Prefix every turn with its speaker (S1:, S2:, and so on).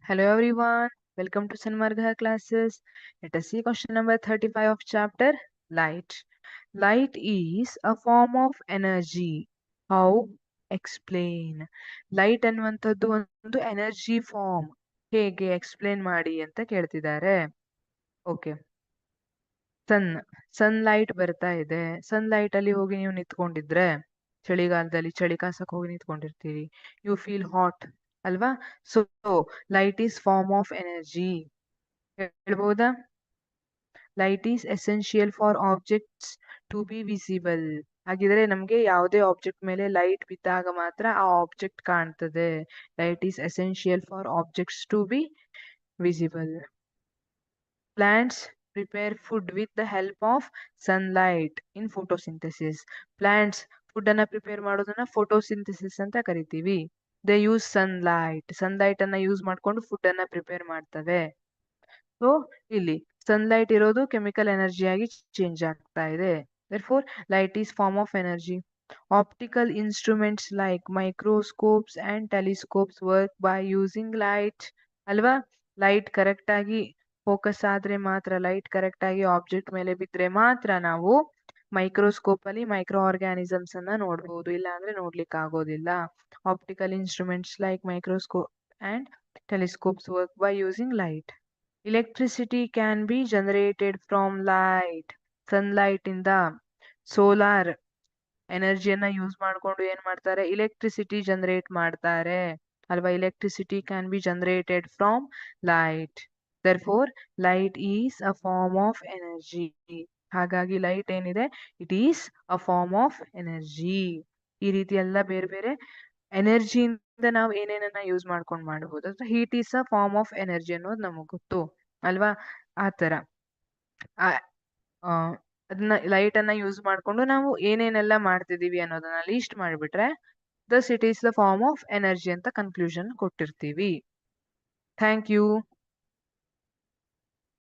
S1: Hello everyone, welcome to Sanmarga classes. Let us see question number 35 of chapter Light. Light is a form of energy. How? Explain. Light ಅನ್ನುವಂಥದ್ದು ಒಂದು energy form. ಹೇಗೆ explain ಮಾಡಿ ಅಂತ ಕೇಳ್ತಿದ್ದಾರೆ. Okay, sunlight ಬರ್ತಾ ಇದೆ. Sunlight ಅಲ್ಲಿ ಹೋಗಿ ನೀವು ನಿಂತ್ಕೊಂಡಿದ್ರೆ, ಚಳಿಗಾಲದಲ್ಲಿ ಚಳಿ ಕಾಸಕ್ ಹೋಗಿ ನಿಂತ್ಕೊಂಡಿರ್ತೀರಿ, ಯು ಫೀಲ್ ಹಾಟ್ ಅಲ್ವಾ? So light is form of energy. ಹೇಳ್ಬೋದಾ? Light is essential for objects to be visible. ಹಾಗಿದ್ರೆ ನಮ್ಗೆ ಯಾವುದೇ ಆಬ್ಜೆಕ್ಟ್ ಮೇಲೆ ಲೈಟ್ ಬಿದ್ದಾಗ ಮಾತ್ರ ಆ ಆಬ್ಜೆಕ್ಟ್ ಕಾಣ್ತದೆ. Light is essential for objects to be visible. Plants prepare food with the help of sunlight in photosynthesis. Plants food ಅನ್ನ prepare ಮಾಡೋದನ್ನ ಫೋಟೋಸಿಂಥಸಿಸ್ ಅಂತ ಕರಿತೀವಿ. ದೇ ಯೂಸ್ ಸನ್ಲೈಟ್ ಅನ್ನ ಯೂಸ್ ಮಾಡ್ಕೊಂಡು ಫುಡ್ ಅನ್ನ ಪ್ರಿಪೇರ್ ಮಾಡ್ತವೆ. ಸೊ ಇಲ್ಲಿ ಸನ್ಲೈಟ್ ಇರೋದು ಕೆಮಿಕಲ್ ಎನರ್ಜಿ ಆಗಿ ಚೇಂಜ್ ಆಗ್ತಾ ಇದೆ. therefore light is form of energy. Optical instruments like microscopes and telescopes work by using light. ಅಲ್ವಾ? ಲೈಟ್ ಕರೆಕ್ಟ್ ಆಗಿ ಫೋಕಸ್ ಆದ್ರೆ ಮಾತ್ರ, ಲೈಟ್ ಕರೆಕ್ಟ್ ಆಗಿ ಆಬ್ಜೆಕ್ಟ್ ಮೇಲೆ ಬಿದ್ರೆ ಮಾತ್ರ ನಾವು ಮೈಕ್ರೋಸ್ಕೋಪ್ ಅಲ್ಲಿ ಮೈಕ್ರೋ ಆರ್ಗ್ಯಾನಿಸಮ್ಸ್ ಅನ್ನ ನೋಡ್ಬೋದು, ಇಲ್ಲ ಅಂದ್ರೆ ನೋಡ್ಲಿಕ್ಕೆ ಆಗೋದಿಲ್ಲ. Optical instruments like microscope and telescopes work by using light. Electricity can be generated from light. Sunlight ಇಂದ ಸೋಲಾರ್ ಎನರ್ಜಿಯನ್ನ ಯೂಸ್ ಮಾಡ್ಕೊಂಡು ಏನ್ ಮಾಡ್ತಾರೆ? ಎಲೆಕ್ಟ್ರಿಸಿಟಿ ಜನರೇಟ್ ಮಾಡ್ತಾರೆ ಅಲ್ವಾ? Electricity can be generated from light. therefore light is a form of energy. ಹಾಗಾಗಿ light ಏನಿದೆ, it is a form of energy. ಈ ರೀತಿ ಎಲ್ಲ ಬೇರೆ ಬೇರೆ ಎನರ್ಜಿಯಿಂದ ನಾವು ಏನೇನನ್ನ ಯೂಸ್ ಮಾಡ್ಕೊಂಡು ಮಾಡಬಹುದು. Heat is a form of energy ಅನ್ನೋದು ನಮಗ್ ಗೊತ್ತು ಅಲ್ವಾ? ಆತರ ಅದನ್ನ ಲೈಟ್ ಅನ್ನ ಯೂಸ್ ಮಾಡ್ಕೊಂಡು ನಾವು ಏನೇನೆಲ್ಲ ಮಾಡ್ತಿದೀವಿ ಅನ್ನೋದನ್ನ ಲೀಸ್ಟ್ ಮಾಡಿಬಿಟ್ರೆ thus it is the form of energy ಅಂತ ಕನ್ಕ್ಲೂಷನ್ ಕೊಟ್ಟಿರ್ತೀವಿ. Thank you.